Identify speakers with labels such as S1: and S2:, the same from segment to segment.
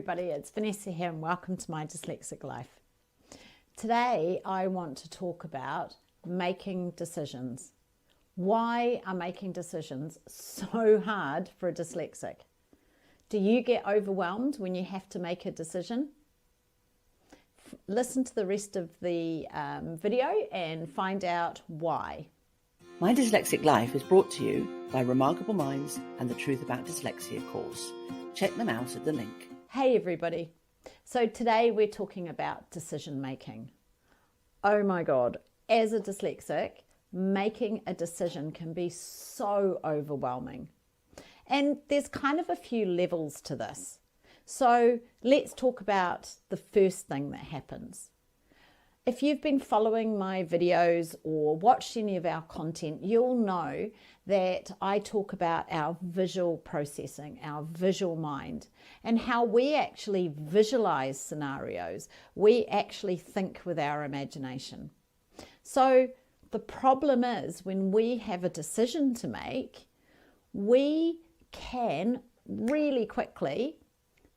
S1: everybody, it's Vanessa here and welcome to my dyslexic life. Today I want to talk about making decisions. Why are making decisions so hard for a dyslexic? Do you get overwhelmed when you have to make a decision? Listen to the rest of the video and find out why.
S2: My Dyslexic Life is brought to you by Remarkable Minds and the Truth About Dyslexia course. Check them out at the link.
S1: Hey everybody. So today we're talking about decision making. Oh my God, as a dyslexic, making a decision can be so overwhelming. And there's kind of a few levels to this. So let's talk about the first thing that happens. If you've been following my videos or watched any of our content, you'll know that I talk about our visual processing, our visual mind, and how we actually visualize scenarios. We actually think with our imagination. So the problem is when we have a decision to make, we can really quickly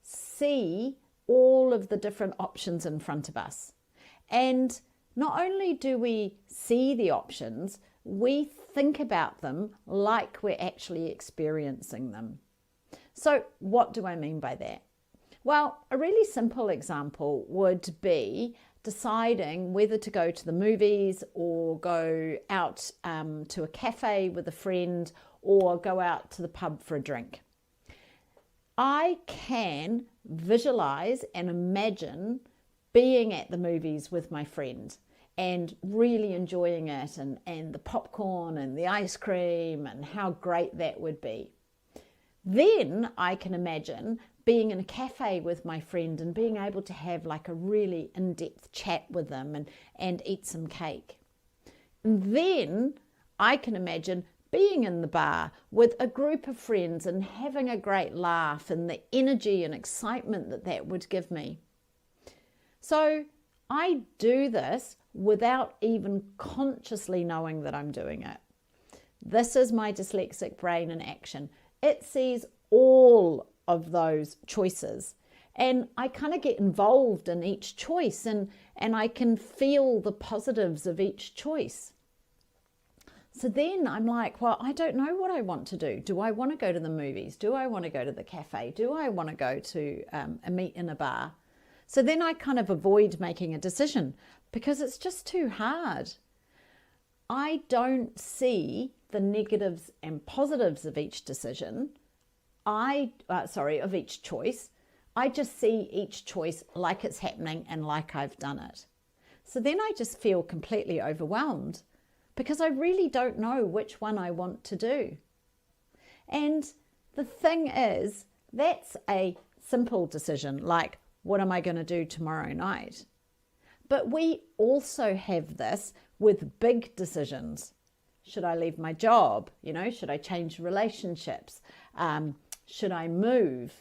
S1: see all of the different options in front of us. And not only do we see the options, we think about them like we're actually experiencing them. So what do I mean by that? Well, a really simple example would be deciding whether to go to the movies or go out to a cafe with a friend or go out to the pub for a drink. I can visualize and imagine being at the movies with my friend and really enjoying it and the popcorn and the ice cream and how great that would be. Then I can imagine being in a cafe with my friend and being able to have like a really in-depth chat with them and eat some cake. And then I can imagine being in the bar with a group of friends and having a great laugh and the energy and excitement that that would give me. So I do this without even consciously knowing that I'm doing it. This is my dyslexic brain in action. It sees all of those choices and I kind of get involved in each choice and I can feel the positives of each choice. So then I'm like, well, I don't know what I want to do. Do I want to go to the movies? Do I want to go to the cafe? Do I want to go to a meet in a bar? So then I kind of avoid making a decision because it's just too hard. I don't see the negatives and positives of each decision. Of each choice. I just see each choice like it's happening and like I've done it. So then I just feel completely overwhelmed because I really don't know which one I want to do. And the thing is, that's a simple decision, like, what am I going to do tomorrow night? But we also have this with big decisions. Should I leave my job? Should I change relationships? Should I move?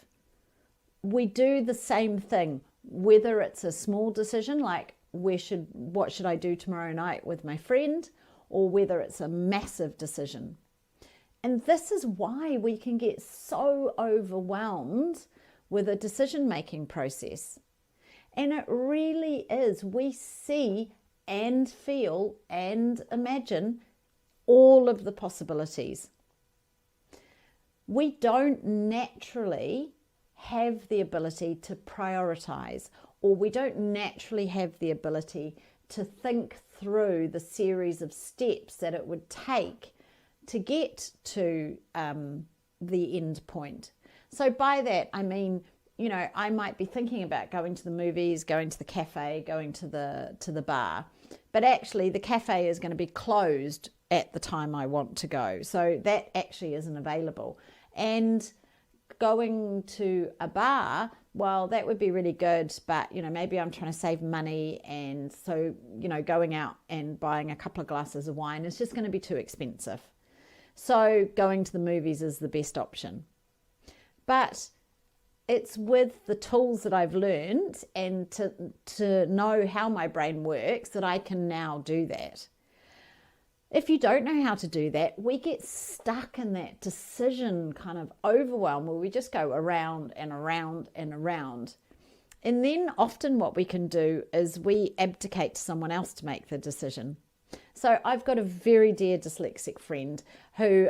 S1: We do the same thing, whether it's a small decision like what should I do tomorrow night with my friend, or whether it's a massive decision. And this is why we can get so overwhelmed with a decision-making process. And it really is, we see and feel and imagine all of the possibilities. We don't naturally have the ability to prioritize, or we don't naturally have the ability to think through the series of steps that it would take to get to the end point. So by that, I mean, I might be thinking about going to the movies, going to the cafe, going to the bar, but actually the cafe is going to be closed at the time I want to go. So that actually isn't available. And going to a bar, well, that would be really good, but maybe I'm trying to save money, and so going out and buying a couple of glasses of wine is just going to be too expensive. So going to the movies is the best option. But it's with the tools that I've learned and to know how my brain works that I can now do that. if you don't know how to do that, we get stuck in that decision kind of overwhelm where we just go around and around and around. And then often what we can do is we abdicate to someone else to make the decision. So I've got a very dear dyslexic friend who,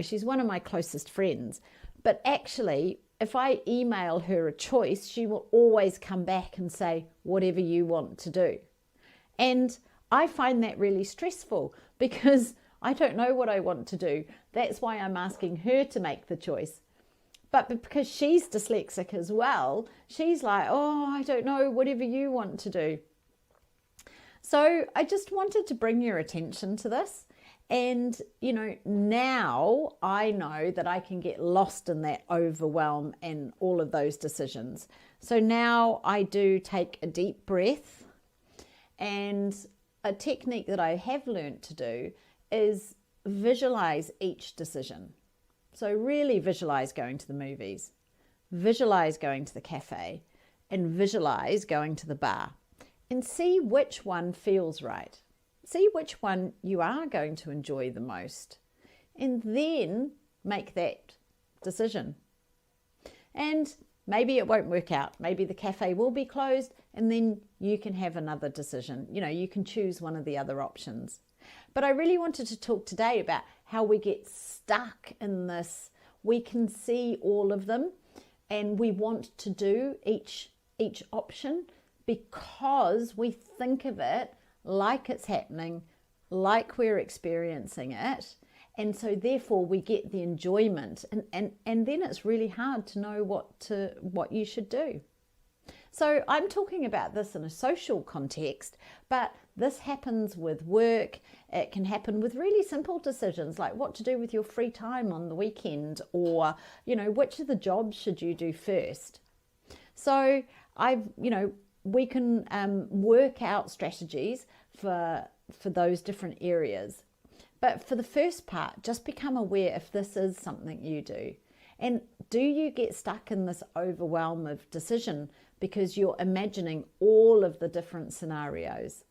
S1: she's one of my closest friends. But actually, if I email her a choice, she will always come back and say, whatever you want to do. And I find that really stressful because I don't know what I want to do. That's why I'm asking her to make the choice. But because she's dyslexic as well, she's like, oh, I don't know, whatever you want to do. So I just wanted to bring your attention to this. And, now I know that I can get lost in that overwhelm and all of those decisions. So now I do take a deep breath, and a technique that I have learned to do is visualize each decision. So really visualize going to the movies, visualize going to the cafe, and visualize going to the bar, and see which one feels right. See which one you are going to enjoy the most, and then make that decision. And maybe it won't work out. Maybe the cafe will be closed, and then you can have another decision. You can choose one of the other options. But I really wanted to talk today about how we get stuck in this. We can see all of them, and we want to do each option because we think of it like it's happening, like we're experiencing it. And so therefore we get the enjoyment, and then it's really hard to know what you should do. So I'm talking about this in a social context, but this happens with work. It can happen with really simple decisions like what to do with your free time on the weekend, or, which of the jobs should you do first. So we can work out strategies for those different areas. But for the first part, just become aware if this is something you do. And do you get stuck in this overwhelm of decision because you're imagining all of the different scenarios?